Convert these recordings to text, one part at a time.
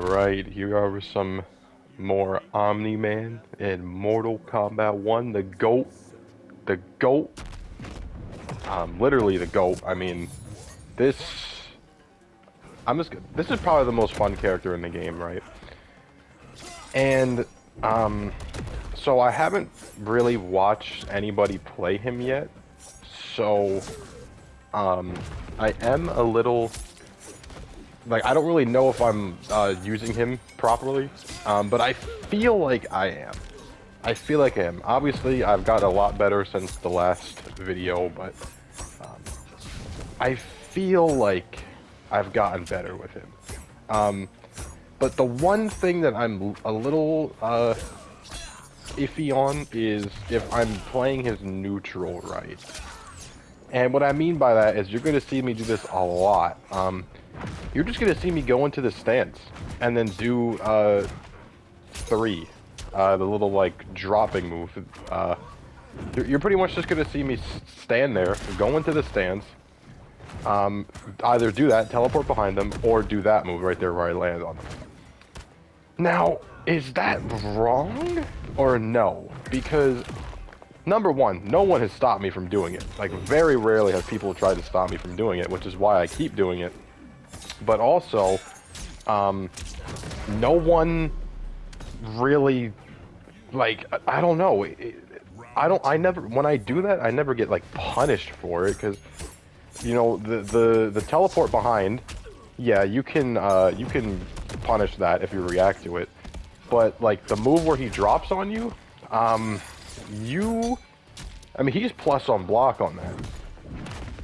Alright, here are some more Omni Man in Mortal Kombat 1, the GOAT. The GOAT. Literally the GOAT. I mean, this is probably the most fun character in the game, right? And, so I haven't really watched anybody play him yet, so, I am a little, like, I don't really know if I'm, using him properly, but I feel like I am. I feel like I am. Obviously, I've got a lot better since the last video, but, I feel like I've gotten better with him. But the one thing that I'm a little, iffy on is if I'm playing his neutral right. And what I mean by that is you're going to see me do this a lot. You're just going to see me go into the stance and then do 3, the little like dropping move. You're pretty much just going to see me stand there, go into the stance, either do that, teleport behind them, or do that move right there where I land on them. Now, is that wrong or no? Because, number one, no one has stopped me from doing it. Like, very rarely have people tried to stop me from doing it, which is why I keep doing it. But also, no one really, like, I don't know. When I do that, I never get, like, punished for it, because, you know, the teleport behind, yeah, you can punish that if you react to it. But, like, the move where he drops on you, I mean, he's plus on block on that.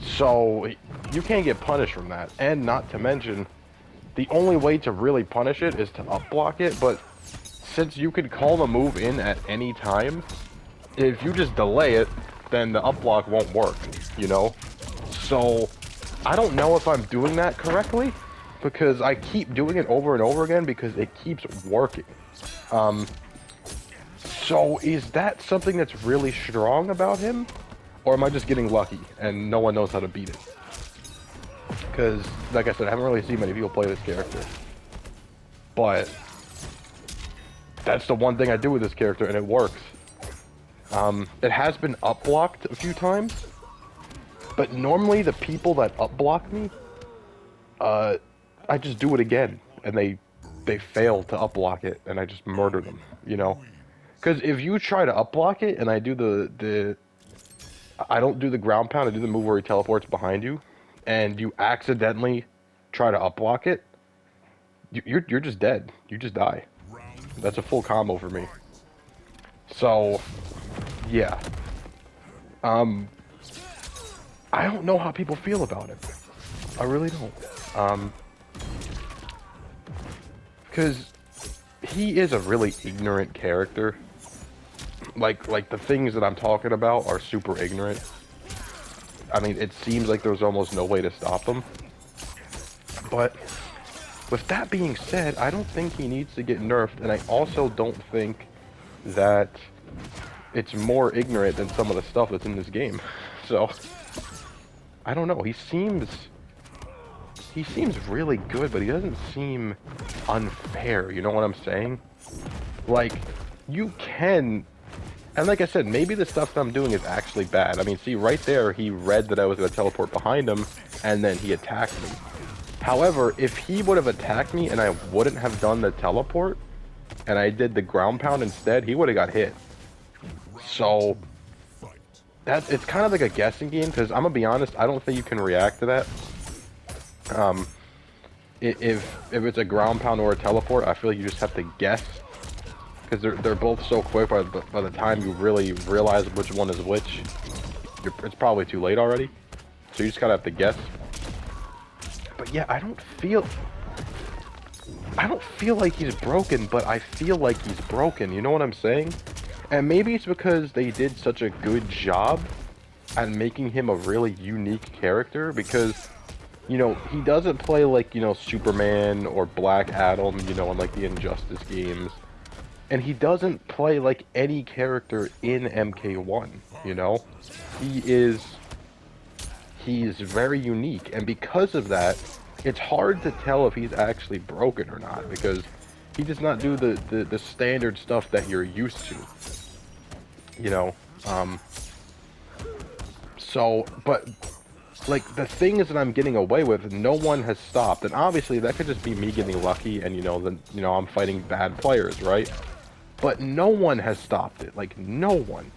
So, you can't get punished from that. And not to mention, the only way to really punish it is to up block it, but since you can call the move in at any time, if you just delay it, then the up block won't work, you know? So, I don't know if I'm doing that correctly, because I keep doing it over and over again because it keeps working. So is that something that's really strong about him? Or am I just getting lucky and no one knows how to beat it? Because, like I said, I haven't really seen many people play this character. But that's the one thing I do with this character, and it works. It has been up blocked a few times, but normally the people that up block me, I just do it again, and they fail to up block it, and I just murder them, you know? Because if you try to up block it, and I do I don't do the ground pound, I do the move where he teleports behind you, and you accidentally try to up block it, you're just dead. You just die. That's a full combo for me. So, yeah. I don't know how people feel about it. I really don't. Because he is a really ignorant character. Like the things that I'm talking about are super ignorant. I mean, it seems like there's almost no way to stop him. But with that being said, I don't think he needs to get nerfed, and I also don't think that it's more ignorant than some of the stuff that's in this game. So, I don't know. He seems really good, but he doesn't seem unfair, you know what I'm saying? Like, you can, and like I said, maybe the stuff that I'm doing is actually bad. I mean, see, right there, he read that I was going to teleport behind him, and then he attacked me. However, if he would have attacked me and I wouldn't have done the teleport, and I did the ground pound instead, he would have got hit. So, it's kind of like a guessing game, because I'm going to be honest, I don't think you can react to that. If it's a ground pound or a teleport, I feel like you just have to guess, because they're both so quick. By the time you really realize which one is which, it's probably too late already. So you just kind of have to guess. But yeah, I don't feel like he's broken, but I feel like he's broken. You know what I'm saying? And maybe it's because they did such a good job at making him a really unique character, because, you know, he doesn't play like, you know, Superman or Black Adam, you know, in like the Injustice games. And he doesn't play like any character in MK1, you know? He's very unique, and because of that, it's hard to tell if he's actually broken or not, because he does not do the standard stuff that you're used to, you know. So, but like the things that I'm getting away with, no one has stopped, and obviously that could just be me getting lucky, and I'm fighting bad players, right? But no one has stopped it, like no one.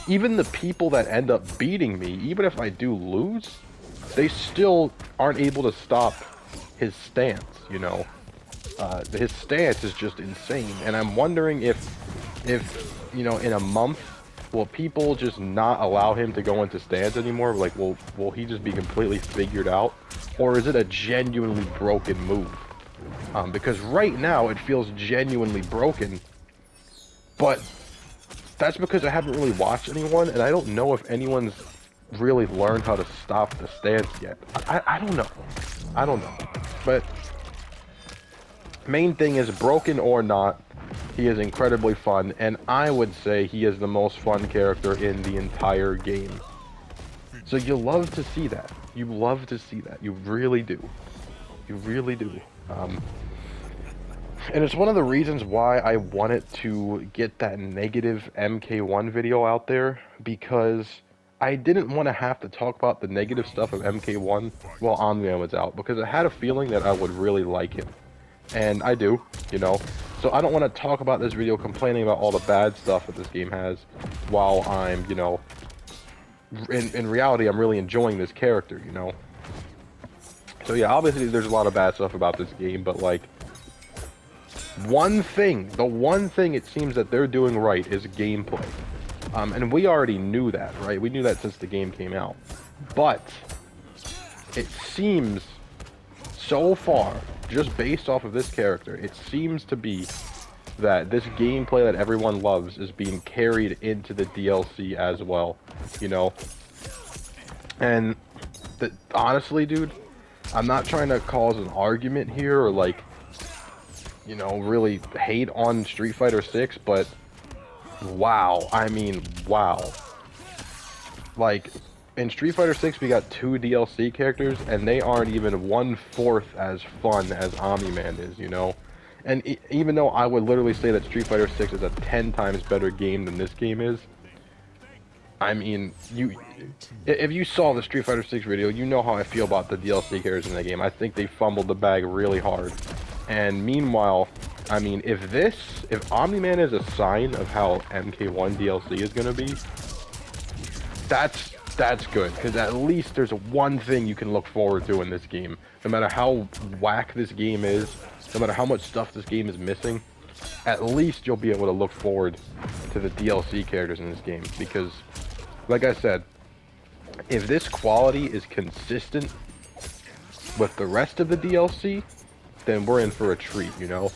Even the people that end up beating me, even if I do lose, they still aren't able to stop his stance, you know. His stance is just insane, and I'm wondering if in a month, will people just not allow him to go into stance anymore? Like, will he just be completely figured out, or is it a genuinely broken move? Because right now it feels genuinely broken, but that's because I haven't really watched anyone, and I don't know if anyone's really learned how to stop the stance yet. I don't know. I don't know. But main thing is, broken or not, he is incredibly fun, and I would say he is the most fun character in the entire game. So you love to see that. You love to see that. You really do. You really do. And it's one of the reasons why I wanted to get that negative MK1 video out there, because I didn't want to have to talk about the negative stuff of MK1 while Omni was out, because I had a feeling that I would really like him. And I do, you know. So I don't want to talk about this video complaining about all the bad stuff that this game has, while I'm, you know, in reality, I'm really enjoying this character, you know. So yeah, obviously there's a lot of bad stuff about this game, but like, the one thing it seems that they're doing right is gameplay. And we already knew that, right? We knew that since the game came out. But it seems so far, just based off of this character, it seems to be that this gameplay that everyone loves is being carried into the DLC as well, you know? And honestly, dude, I'm not trying to cause an argument here or like, you know, really hate on Street Fighter 6, but wow, I mean, wow. Like, in Street Fighter 6, we got 2 DLC characters, and they aren't even 1/4 as fun as Omni-Man is, you know? And even though I would literally say that Street Fighter 6 is a 10 times better game than this game is, I mean, if you saw the Street Fighter 6 video, you know how I feel about the DLC characters in the game. I think they fumbled the bag really hard. And meanwhile, I mean, if Omni-Man is a sign of how MK1 DLC is gonna be, that's good, because at least there's one thing you can look forward to in this game. No matter how whack this game is, no matter how much stuff this game is missing, at least you'll be able to look forward to the DLC characters in this game. Because, like I said, if this quality is consistent with the rest of the DLC, then we're in for a treat, you know?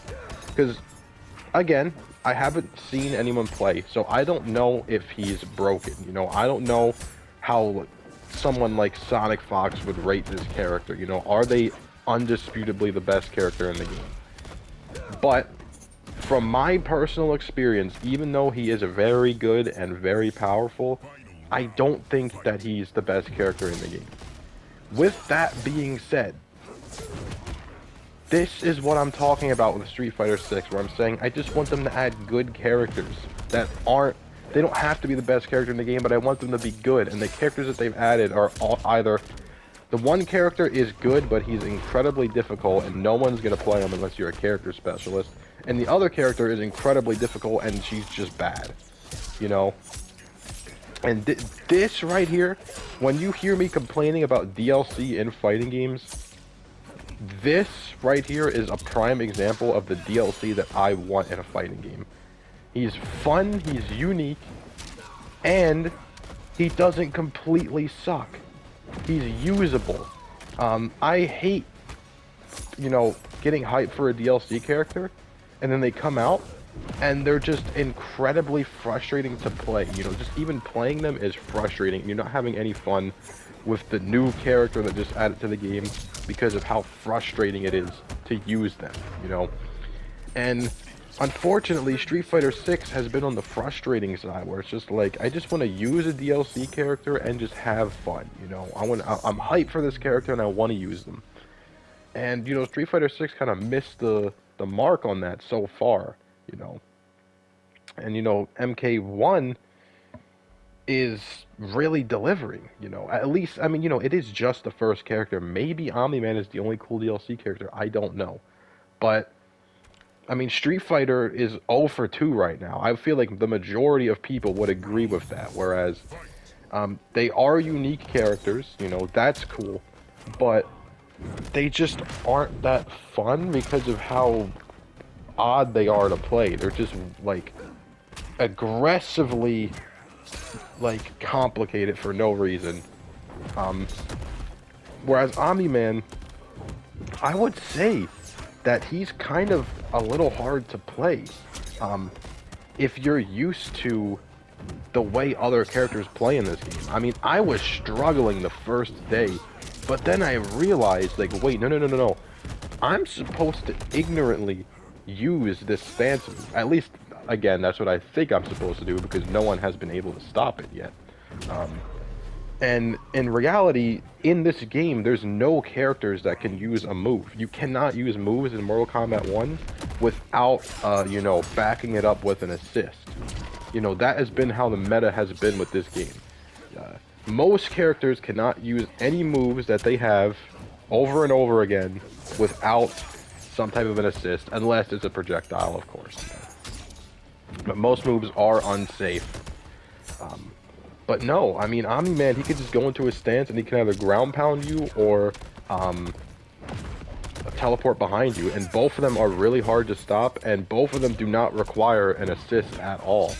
Because, again, I haven't seen anyone play, so I don't know if he's broken, you know? I don't know how someone like Sonic Fox would rate this character, you know? Are they undisputably the best character in the game? But from my personal experience, even though he is very good and very powerful, I don't think that he's the best character in the game. With that being said, this is what I'm talking about with Street Fighter 6, where I'm saying I just want them to add good characters that they don't have to be the best character in the game, but I want them to be good. And the characters that they've added are either the one character is good, but he's incredibly difficult, and no one's going to play him unless you're a character specialist. And the other character is incredibly difficult, and she's just bad, you know? And this right here, when you hear me complaining about DLC in fighting games, this right here is a prime example of the DLC that I want in a fighting game. He's fun, he's unique, and he doesn't completely suck. He's usable. I hate, you know, getting hyped for a DLC character, and then they come out, and they're just incredibly frustrating to play. You know, just even playing them is frustrating. You're not having any fun with the new character that just added to the game because of how frustrating it is to use them, you know? And unfortunately, Street Fighter 6 has been on the frustrating side, where it's just like, I just want to use a DLC character and just have fun, you know? I'm hyped for this character and I want to use them. And, you know, Street Fighter 6 kind of missed the mark on that so far, you know? And, you know, MK1 is really delivering, you know? At least, I mean, you know, it is just the first character. Maybe Omni-Man is the only cool DLC character. I don't know. But I mean, Street Fighter is 0 for 2 right now. I feel like the majority of people would agree with that, whereas they are unique characters, you know, that's cool, but they just aren't that fun because of how odd they are to play. They're just, like, aggressively, like, complicated for no reason. Whereas Omni-Man, I would say that he's kind of a little hard to play. If you're used to the way other characters play in this game. I mean, I was struggling the first day, but then I realized, like, wait, no. I'm supposed to ignorantly use this stance move. At least, again, that's what I think I'm supposed to do, because no one has been able to stop it yet. And in reality, in this game, there's no characters that can use a move. You cannot use moves in Mortal Kombat 1 without, you know, backing it up with an assist. You know, that has been how the meta has been with this game. Most characters cannot use any moves that they have over and over again without some type of an assist, unless it's a projectile, of course. But most moves are unsafe. But no, I mean, Omni-Man, he could just go into his stance and he can either ground pound you or teleport behind you, and both of them are really hard to stop, and both of them do not require an assist at all.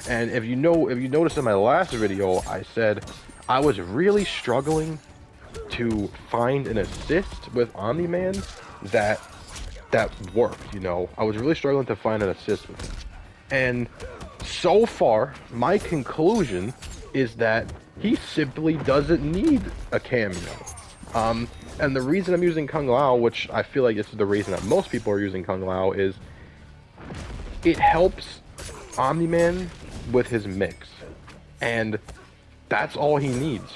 And if you noticed in my last video, I said I was really struggling to find an assist with Omni-Man that worked, you know. I was really struggling to find an assist with him. And so far, my conclusion is that he simply doesn't need a cameo. And the reason I'm using Kung Lao, which I feel like this is the reason that most people are using Kung Lao, is it helps Omni-Man with his mix. And that's all he needs.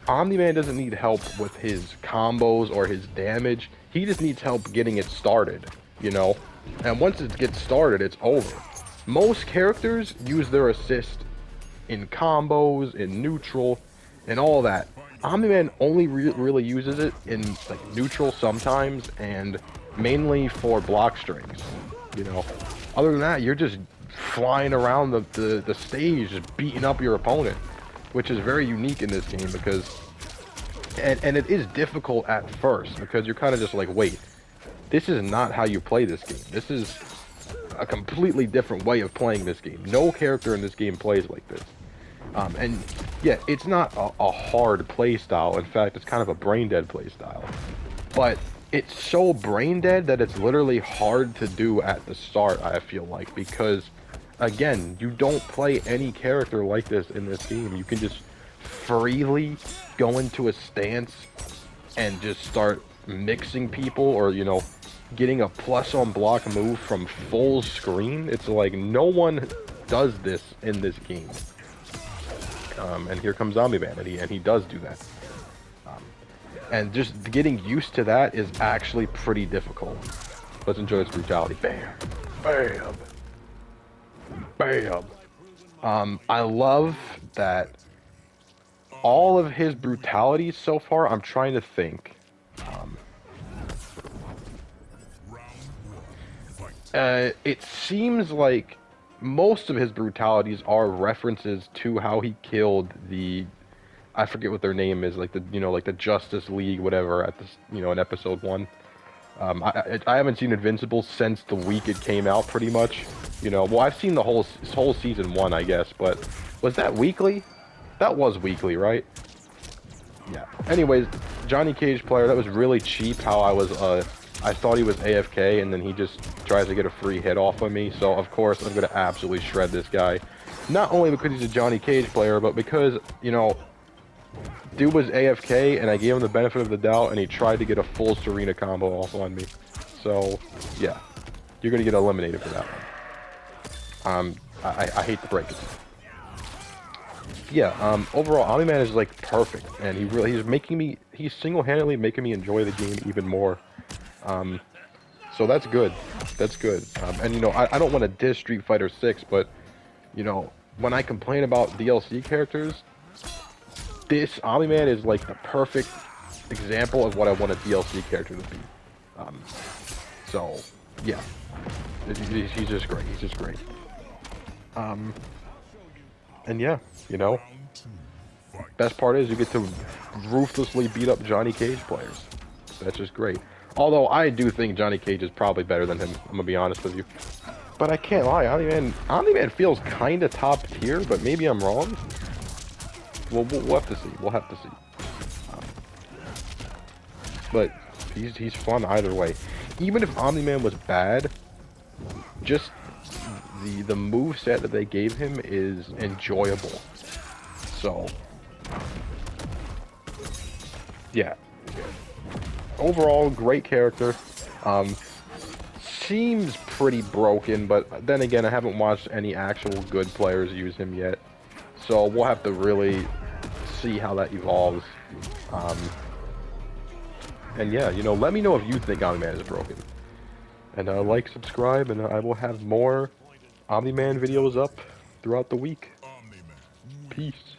Omni-Man doesn't need help with his combos or his damage. He just needs help getting it started, you know? And once it gets started, it's over. Most characters use their assist in combos, in neutral, and all that. Omni-Man only really uses it in, like, neutral sometimes, and mainly for block strings, you know. Other than that, you're just flying around the stage, just beating up your opponent, which is very unique in this game, because and it is difficult at first, because you're kind of just like, wait, this is not how you play this game. This is a completely different way of playing this game. No character in this game plays like this. And yeah, it's not a hard play style. In fact, it's kind of a brain dead play style. But it's so brain dead that it's literally hard to do at the start, I feel like, because again, you don't play any character like this in this game. You can just freely go into a stance and just start mixing people, or, you know, getting a plus on block move from full screen. It's like no one does this in this game. And here comes Omni-Man, and he does do that. And just getting used to that is actually pretty difficult. Let's enjoy its brutality. Bam! Bam! Bam! I love that all of his brutalities so far, I'm trying to think. It seems like most of his brutalities are references to how he killed the, I forget what their name is, like the, you know, like the Justice League, whatever, at this, you know, in episode 1. I haven't seen Invincible since the week it came out, pretty much. You know, well, I've seen the whole season 1, I guess, but was that weekly? That was weekly, right? Yeah. Anyways, Johnny Cage player, that was really cheap how I thought he was AFK, and then he just tries to get a free hit off of me, so of course I'm gonna absolutely shred this guy. Not only because he's a Johnny Cage player, but because, you know, dude was AFK, and I gave him the benefit of the doubt, and he tried to get a full Serena combo off on me. So, yeah. you're gonna get eliminated for that one. I hate to break it. Yeah, overall, Omni-Man is like perfect, and he's single-handedly making me enjoy the game even more. So that's good. That's good. And you know, I don't want to diss Street Fighter 6, but you know, when I complain about DLC characters, this Omni-Man is like the perfect example of what I want a DLC character to be. So yeah, he's just great. He's just great. And yeah, you know, best part is you get to ruthlessly beat up Johnny Cage players. That's just great. Although I do think Johnny Cage is probably better than him, I'm gonna be honest with you. But I can't lie, Omni-Man feels kind of top tier, but maybe I'm wrong. We'll have to see. We'll have to see. But he's fun either way. Even if Omni-Man was bad, just the move set that they gave him is enjoyable. So yeah. Overall, great character. Seems pretty broken, but then again, I haven't watched any actual good players use him yet. So we'll have to really see how that evolves. And yeah, you know, let me know if you think Omni-Man is broken. And like, subscribe, and I will have more Omni-Man videos up throughout the week. Peace.